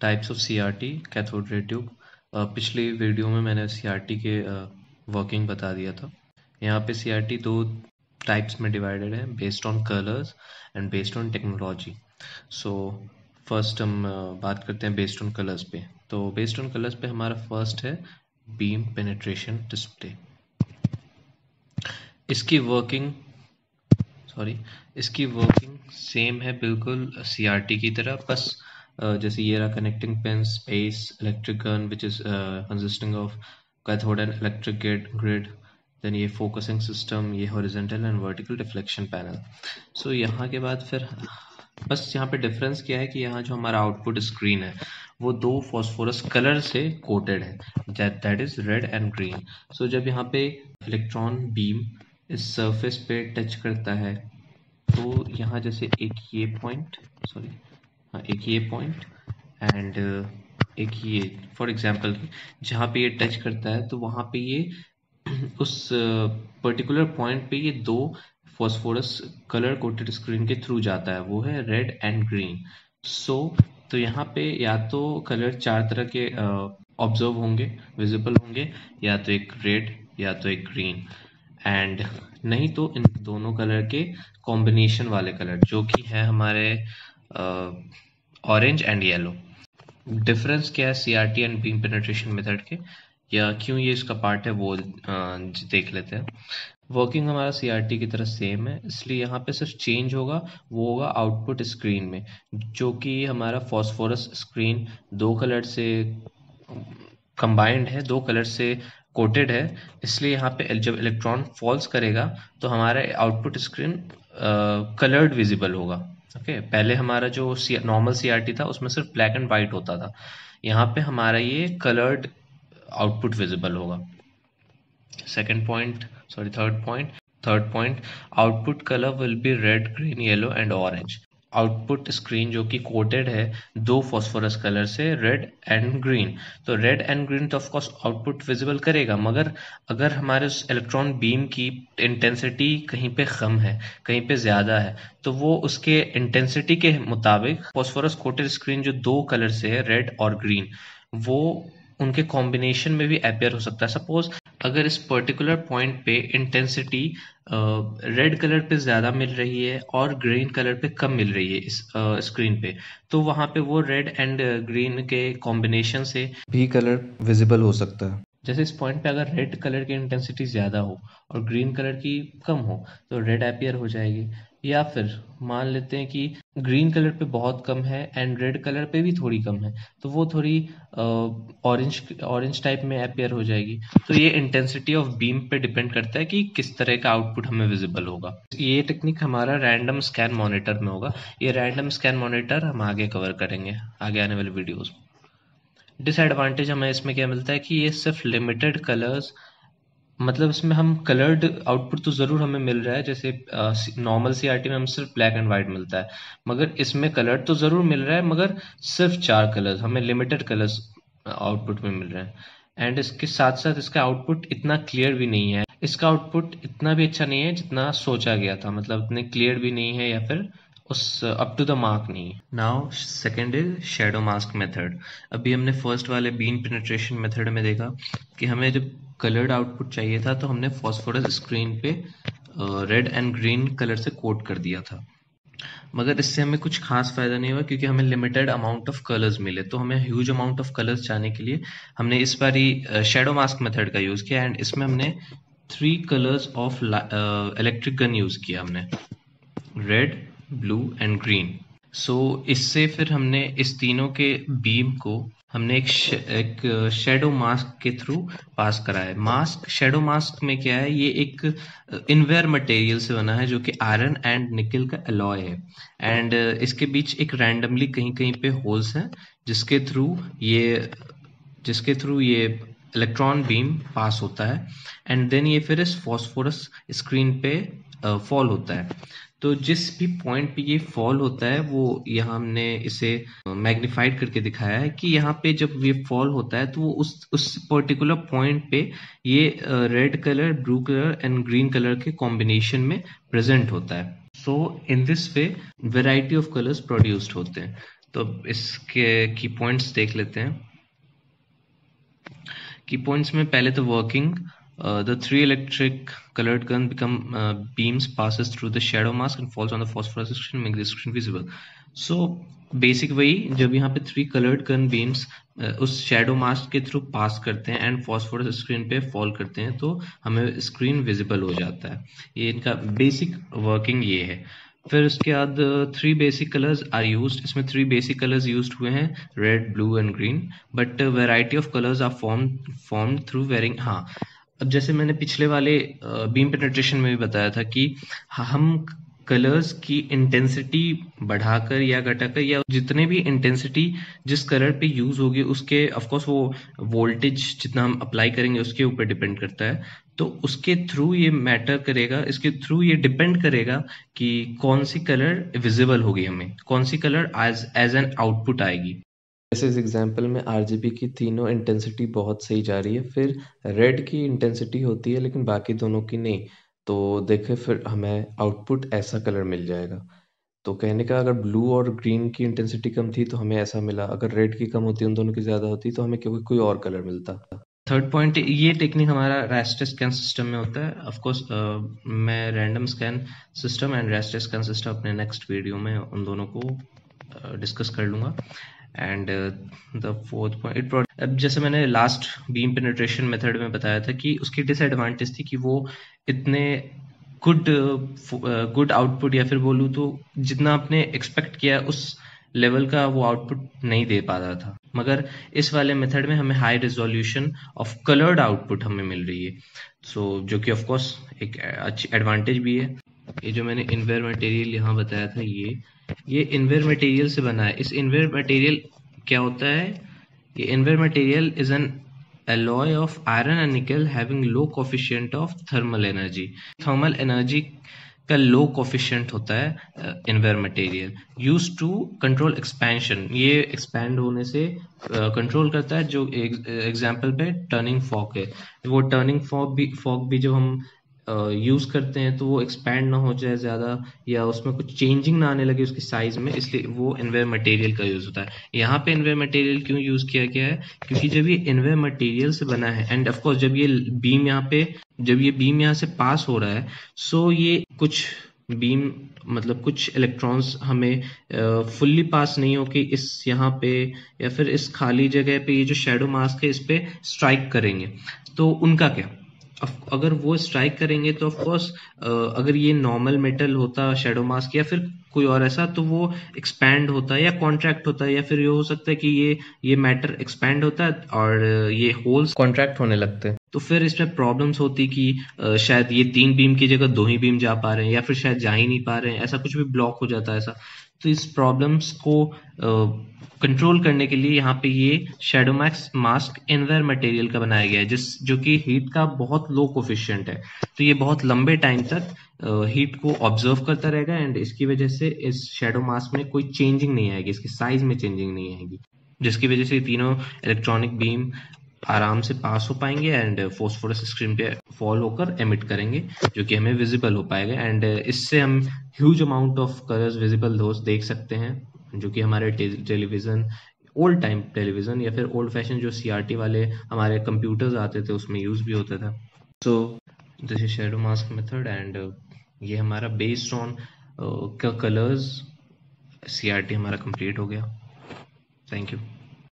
Types of CRT cathode ray tube. पिछली video में मैंने सीआरटी के वर्किंग बता दिया था। यहाँ पे सीआरटी दो टाइप्स में डिवाइडेड है, based on colours and based on technology. So first हम बात करते हैं बेस्ड ऑन कलर्स पे। तो बेस्ड ऑन कलर्स पे हमारा फर्स्ट है बीम पेनिट्रेशन डिस्प्ले। इसकी वर्किंग सेम है बिल्कुल सीआरटी की तरह, बस जैसे ये रहा connecting pin, space, electric gun which is consisting of cathode and electric grid, then ये फोकसिंग सिस्टम, ये horizontal and vertical reflection panel. So यहाँ के बाद फिर बस यहाँ पे डिफरेंस क्या है कि यहाँ जो हमारा आउटपुट स्क्रीन है वो दो फॉस्फोरस कलर से कोटेड है, that is red and green. So जब यहाँ पे इलेक्ट्रॉन बीम इस सरफेस पे टच करता है तो यहाँ जैसे एक ये पॉइंट एंड एक ये, फॉर एग्जांपल जहाँ पे ये टच करता है तो वहाँ पे ये उस पर्टिकुलर पॉइंट पे ये दो फॉस्फोरस कलर कोटेड स्क्रीन के थ्रू जाता है, वो है रेड एंड ग्रीन। तो यहाँ पे या तो कलर चार तरह के ऑब्जर्व होंगे, विजिबल होंगे, या तो एक रेड या तो एक ग्रीन, एंड नहीं तो इन दोनों कलर के कॉम्बिनेशन वाले कलर जो कि है हमारे ऑरेंज एंड येलो। डिफरेंस क्या है CRT and beam penetration method के, या क्यों ये इसका पार्ट है, वो देख लेते हैं। वर्किंग हमारा सीआरटी की तरह सेम है, इसलिए यहाँ पे सिर्फ चेंज होगा, वो होगा आउटपुट स्क्रीन में, जो कि हमारा फॉस्फोरस स्क्रीन दो कलर से कंबाइंड है, दो कलर से कोटेड है, इसलिए यहाँ पे जब इलेक्ट्रॉन फॉल्स करेगा तो हमारा आउटपुट स्क्रीन कलर्ड विजिबल होगा। ओके, पहले हमारा जो नॉर्मल सीआरटी था उसमें सिर्फ ब्लैक एंड वाइट होता था, यहाँ पे हमारा ये कलर्ड आउटपुट विजिबल होगा। Third point, output colour will be red, green, yellow and orange. Output screen जो कि कोटेड है दो फॉस्फोरस कलर से, रेड एंड ग्रीन, तो रेड एंड ग्रीन तो ऑफकोर्स आउटपुट विजिबल करेगा, मगर अगर हमारे उस इलेक्ट्रॉन बीम की इंटेंसिटी कहीं पे कम है, कहीं पे ज्यादा है, तो वो उसके इंटेंसिटी के मुताबिक फॉस्फोरस कोटेड स्क्रीन जो दो कलर से है, रेड और ग्रीन, वो उनके कॉम्बिनेशन में भी अपेयर हो सकता है। सपोज अगर इस पर्टिकुलर पॉइंट पे इंटेंसिटी रेड कलर पे ज्यादा मिल रही है और ग्रीन कलर पे कम मिल रही है इस स्क्रीन पे, तो वहां पे वो रेड एंड ग्रीन के कॉम्बिनेशन से भी कलर विजिबल हो सकता है। जैसे इस पॉइंट पे अगर रेड कलर की इंटेंसिटी ज्यादा हो और ग्रीन कलर की कम हो तो रेड अपियर हो जाएगी, या फिर मान लेते हैं कि ग्रीन कलर पे बहुत कम है एंड रेड कलर पे भी थोड़ी कम है, तो वो थोड़ी ऑरेंज टाइप में अपियर हो जाएगी। तो ये इंटेंसिटी ऑफ बीम पे डिपेंड करता है कि किस तरह का आउटपुट हमें विजिबल होगा। ये टेक्निक हमारा रैंडम स्कैन मॉनिटर में होगा। ये रैंडम स्कैन मॉनिटर हम आगे कवर करेंगे आगे आने वाले वीडियोस में। डिसएडवांटेज हमें इसमें क्या मिलता है कि ये सिर्फ लिमिटेड कलर्स, मतलब इसमें हम कलर्ड आउटपुट तो जरूर हमें मिल रहा है, जैसे नॉर्मल सीआरटी में हम सिर्फ ब्लैक एंड व्हाइट मिलता है, मगर इसमें कलर तो जरूर मिल रहा है, मगर सिर्फ चार कलर्स, हमें लिमिटेड कलर्स आउटपुट में मिल रहे हैं। एंड इसके साथ साथ इसका आउटपुट इतना क्लियर भी नहीं है, इसका आउटपुट इतना भी अच्छा नहीं है जितना सोचा गया था, मतलब इतने क्लियर भी नहीं है या फिर उस अप टू द मार्क नहीं है। Now second is shadow mask method. अभी हमने फर्स्ट वाले बीम पेनिट्रेशन मेथड में देखा कि हमें जब कलर्ड आउटपुट चाहिए था तो हमने फॉस्फोरस स्क्रीन पे रेड एंड ग्रीन कलर से कोट कर दिया था, मगर इससे हमें कुछ खास फायदा नहीं हुआ क्योंकि हमें लिमिटेड अमाउंट ऑफ कलर्स मिले। तो हमें ह्यूज अमाउंट ऑफ कलर्स चाहने के लिए हमने इस बार शेडो मास्क मेथड का यूज किया, एंड इसमें हमने 3 colours of electric gun use किया, हमने रेड, ब्लू एंड ग्रीन। सो इससे फिर हमने इस तीनों के बीम को हमने एक शेडो मास्क के थ्रू पास करा है। शेडो मास्क में क्या है, ये एक इनवेयर मटेरियल से बना है जो कि आयरन एंड निकल का अलॉय है, एंड इसके बीच एक रैंडमली कहीं कहीं पे होल्स हैं जिसके थ्रू ये इलेक्ट्रॉन बीम पास होता है, एंड देन ये फिर इस फॉस्फोरस स्क्रीन पे फॉल होता है। तो जिस भी पॉइंट पे ये फॉल होता है वो यहाँ हमने इसे मैग्निफाइड करके दिखाया है कि यहाँ पे जब ये फॉल होता है तो वो उस पर्टिकुलर पॉइंट पे ये red colour, blue colour and green colour के कॉम्बिनेशन में प्रेजेंट होता है। So in this way variety of colours produced होते हैं। तो इसके की पॉइंट्स देख लेते हैं। की पॉइंट्स में पहले तो working, the three electric colored gun become beams passes through the shadow mask and falls on the phosphorus screen, make the screen visible. So basic वही, जब यहाँ पे 3 colored gun beams उस shadow mask के through pass करते हैं and phosphorus screen पे fall करते हैं तो हमें स्क्रीन विजिबल हो जाता है। ये इनका बेसिक वर्किंग ये है। फिर उसके बाद 3 बेसिक कलर्स आर यूज्ड। इसमें 3 बेसिक कलर्स यूज्ड हुए हैं, red, blue and green, but variety of colours are formed through varying. हाँ, अब जैसे मैंने पिछले वाले बीम पेनिट्रेशन में भी बताया था कि हम कलर्स की इंटेंसिटी बढ़ाकर या घटाकर, या जितने भी इंटेंसिटी जिस कलर पे यूज होगी उसके ऑफ कोर्स वो वोल्टेज जितना हम अप्लाई करेंगे उसके ऊपर डिपेंड करता है। तो उसके थ्रू ये मैटर करेगा, इसके थ्रू ये डिपेंड करेगा कि कौन सी कलर विजिबल होगी, हमें कौन सी कलर एज एन आउटपुट आएगी। जैसे इस एग्जांपल में आरजीबी की तीनों इंटेंसिटी बहुत सही जा रही है, फिर रेड की इंटेंसिटी होती है लेकिन बाकी दोनों की नहीं, तो देखे फिर हमें आउटपुट ऐसा कलर मिल जाएगा। तो कहने का, अगर ब्लू और ग्रीन की इंटेंसिटी कम थी तो हमें ऐसा मिला, अगर रेड की कम होती, उन दोनों की ज़्यादा होती तो हमें कोई और कलर मिलता। थर्ड पॉइंट, ये टेक्निक हमारा रास्टर स्कैन सिस्टम में होता है। ऑफ कोर्स मैं random scan system and raster scan system अपने नेक्स्ट वीडियो में उन दोनों को डिस्कस कर लूँगा। एंड द फोर्थ पॉइंट, अब जैसे मैंने लास्ट बीम पेनिट्रेशन मेथड में बताया था कि उसकी डिसएडवांटेज थी कि वो इतने गुड आउटपुट, या फिर बोलूँ तो जितना आपने एक्सपेक्ट किया उस लेवल का वो आउटपुट नहीं दे पा रहा था। मगर इस वाले मेथड में हमें high resolution of coloured output हमें मिल रही है। सो जो कि ऑफ कोर्स एक अच्छी एडवांटेज भी है। ये जो मैंने इनवेयर मटेरियल यहाँ बताया था, ये इनवेयर मटेरियल से बना है। इस इनवेयर मटेरियल क्या होता है? ये invar material is an alloy of iron and nickel having low coefficient of thermal energy. Thermal energy का लो कोफिशिएंट होता है invar material, use to control expansion. ये एक्सपैंड होने से कंट्रोल करता है। जो एग्जांपल पे टर्निंग फॉक है, वो टर्निंग फॉक भी जब हम यूज करते हैं तो वो एक्सपैंड ना हो जाए ज्यादा, या उसमें कुछ चेंजिंग ना आने लगे उसकी साइज में, इसलिए वो इनवेयर मटेरियल का यूज होता है। यहाँ पे इनवेयर मटेरियल क्यों यूज किया गया है? क्योंकि जब ये इनवेयर मटेरियल से बना है एंड ऑफ कोर्स जब ये बीम यहाँ से पास हो रहा है, सो ये कुछ बीम मतलब कुछ इलेक्ट्रॉन्स हमें फुल्ली पास नहीं होके इस यहाँ पे या फिर इस खाली जगह पे, ये जो शेडो मास्क है इस पे स्ट्राइक करेंगे। तो उनका क्या, अगर वो स्ट्राइक करेंगे तो ऑफ कोर्स अगर ये नॉर्मल मेटल होता शेडो मास्क या फिर कोई और ऐसा, तो वो एक्सपैंड होता है या कॉन्ट्रैक्ट होता है, या फिर ये हो सकता है कि ये मैटर एक्सपैंड होता है और ये होल्स कॉन्ट्रैक्ट होने लगते हैं। तो फिर इसमें प्रॉब्लम्स होती कि शायद ये 3 बीम की जगह 2 ही बीम जा पा रहे हैं, या फिर शायद जा ही नहीं पा रहे हैं, ऐसा कुछ भी ब्लॉक हो जाता है ऐसा। तो इस प्रॉब्लम्स को कंट्रोल करने के लिए यहाँ पे ये शेडो मास्क इनवेयर मटेरियल का बनाया गया है, जो कि हीट का बहुत लो कोफिशिएंट है। तो ये बहुत लंबे टाइम तक हीट को ऑब्जर्व करता रहेगा एंड इसकी वजह से इस शेडो मास्क में कोई चेंजिंग नहीं आएगी, इसकी साइज में चेंजिंग नहीं आएगी, जिसकी वजह से तीनों इलेक्ट्रॉनिक बीम आराम से पास हो पाएंगे एंड फोस्फोरस स्क्रीन पे फॉल होकर एमिट करेंगे, जो कि हमें विजिबल हो पाएगा। एंड इससे हम huge amount of colours visible दोस्त देख सकते हैं, जो कि हमारे टेलीविजन, ओल्ड टाइम टेलीविजन या फिर ओल्ड फैशन जो सीआरटी वाले हमारे कंप्यूटर्स आते थे उसमें यूज भी होता था। So this is shadow mask method and ये हमारा बेस्ड ऑन कलर्स सीआरटी हमारा कंप्लीट हो गया। Thank you.